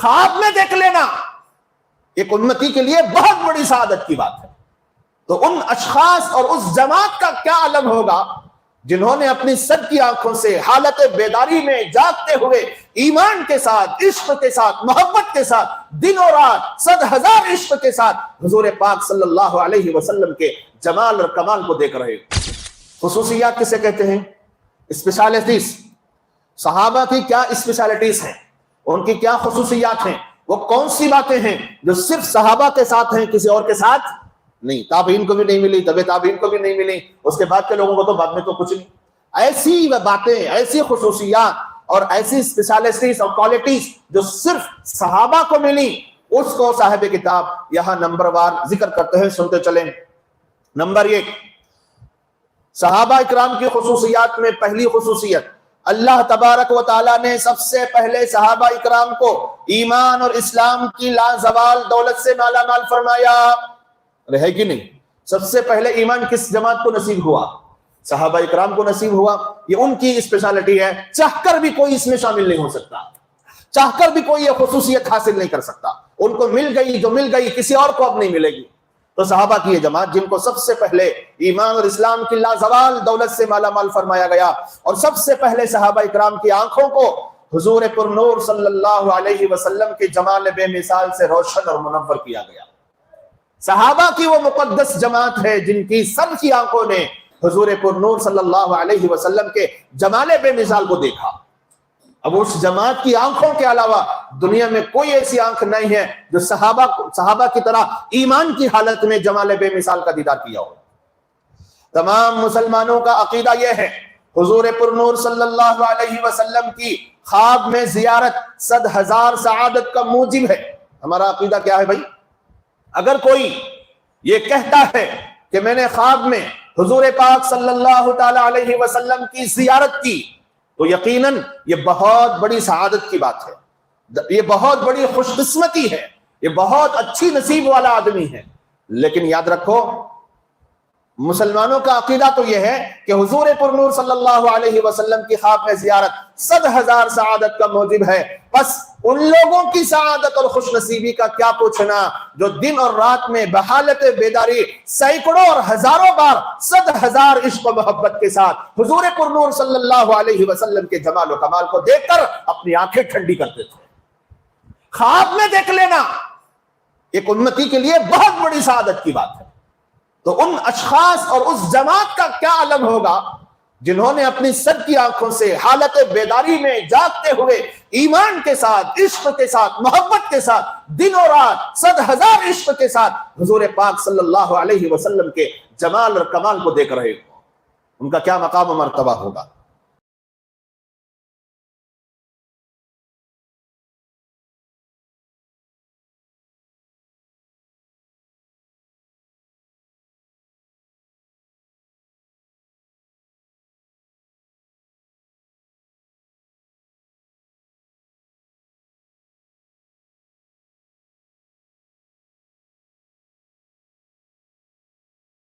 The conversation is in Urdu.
خواب میں دیکھ لینا ایک امتی کے لیے بہت بڑی سعادت کی بات ہے۔ تو ان اشخاص اور اس جماعت کا کیا عالم ہوگا جنہوں نے اپنی سر کی آنکھوں سے حالت بیداری میں جاگتے ہوئے ایمان کے ساتھ، عشق کے ساتھ، محبت کے ساتھ، دن اور رات 100,000 عشق کے ساتھ حضور پاک صلی اللہ علیہ وسلم کے جمال اور کمال کو دیکھ رہے ہو۔ خصوصیات کسے کہتے ہیں؟ اسپیشلٹیز۔ صحابہ کی کیا اسپیشلٹیز ہیں، ان کی کیا خصوصیات ہیں، وہ کون سی باتیں ہیں جو صرف صحابہ کے ساتھ ہیں، کسی اور کے ساتھ نہیں؟ تابعین کو بھی نہیں ملی، تبع تابعین کو بھی نہیں ملی، اس کے بعد کے لوگوں کو تو بعد میں تو کچھ نہیں۔ ایسی باتیں، ایسی خصوصیات اور ایسی اسپیشلٹیز اور کوالٹیز جو صرف صحابہ کو ملی، اس کو صاحب کتاب یہاں نمبر وار ذکر کرتے ہیں، سنتے چلیں۔ نمبر 1، صحابہ اکرام کی خصوصیات میں پہلی خصوصیت، اللہ تبارک و تعالیٰ نے سب سے پہلے صحابہ اکرام کو ایمان اور اسلام کی لازوال دولت سے مالا مال فرمایا۔ رہے کہ نہیں؟ سب سے پہلے ایمان کس جماعت کو نصیب ہوا؟ صحابہ اکرام کو نصیب ہوا۔ یہ ان کی اسپیشلٹی ہے، چاہ کر بھی کوئی اس میں شامل نہیں ہو سکتا، چاہ کر بھی کوئی یہ خصوصیت حاصل نہیں کر سکتا۔ ان کو مل گئی جو مل گئی، کسی اور کو اب نہیں ملے گی۔ تو صحابہ کی یہ جماعت جن کو سب سے پہلے ایمان اور اسلام کی لازوال دولت سے مالا مال فرمایا گیا، اور سب سے پہلے صحابہ اکرام کی آنکھوں کو حضور پر نور صلی اللہ علیہ وسلم کے جمال بے مثال سے روشن اور منور کیا گیا۔ صحابہ کی وہ مقدس جماعت ہے جن کی سب کی آنکھوں نے حضور پر نور صلی اللہ علیہ وسلم کے جمال بے مثال کو دیکھا۔ اب اس جماعت کی آنکھوں کے علاوہ دنیا میں کوئی ایسی آنکھ نہیں ہے جو صحابہ کی طرح ایمان کی حالت میں جمال بے مثال کا دیدار کیا ہو۔ تمام مسلمانوں کا عقیدہ یہ ہے، حضور پر نور صلی اللہ علیہ وسلم کی خواب میں زیارت 100,000 سعادت کا موجب ہے۔ ہمارا عقیدہ کیا ہے بھائی؟ اگر کوئی یہ کہتا ہے کہ میں نے خواب میں حضور پاک صلی اللہ تعالی علیہ وسلم کی زیارت کی، تو یقیناً یہ بہت بڑی سعادت کی بات ہے، یہ بہت بڑی خوش قسمتی ہے، یہ بہت اچھی نصیب والا آدمی ہے۔ لیکن یاد رکھو، مسلمانوں کا عقیدہ تو یہ ہے کہ حضور پر نور صلی اللہ علیہ وسلم کی خواب میں زیارت 100,000 سعادت کا موجب ہے۔ بس ان لوگوں کی سعادت اور خوش نصیبی کا کیا پوچھنا جو دن اور رات میں بحالت بیداری سینکڑوں اور ہزاروں بار 100,000 عشق و محبت کے ساتھ حضور پر نور صلی اللہ علیہ وسلم کے جمال و کمال کو دیکھ کر اپنی آنکھیں ٹھنڈی کرتے تھے۔ خواب میں دیکھ لینا ایک امتی کے لیے بہت بڑی سعادت کی بات ہے۔ تو ان اشخاص اور اس جماعت کا کیا عالم ہوگا جنہوں نے اپنی سر کی آنکھوں سے حالت بیداری میں جاگتے ہوئے ایمان کے ساتھ، عشق کے ساتھ، محبت کے ساتھ، دن اور رات 100,000 عشق کے ساتھ حضور پاک صلی اللہ علیہ وسلم کے جمال اور کمال کو دیکھ رہے ہو، ان کا کیا مقام و مرتبہ ہوگا۔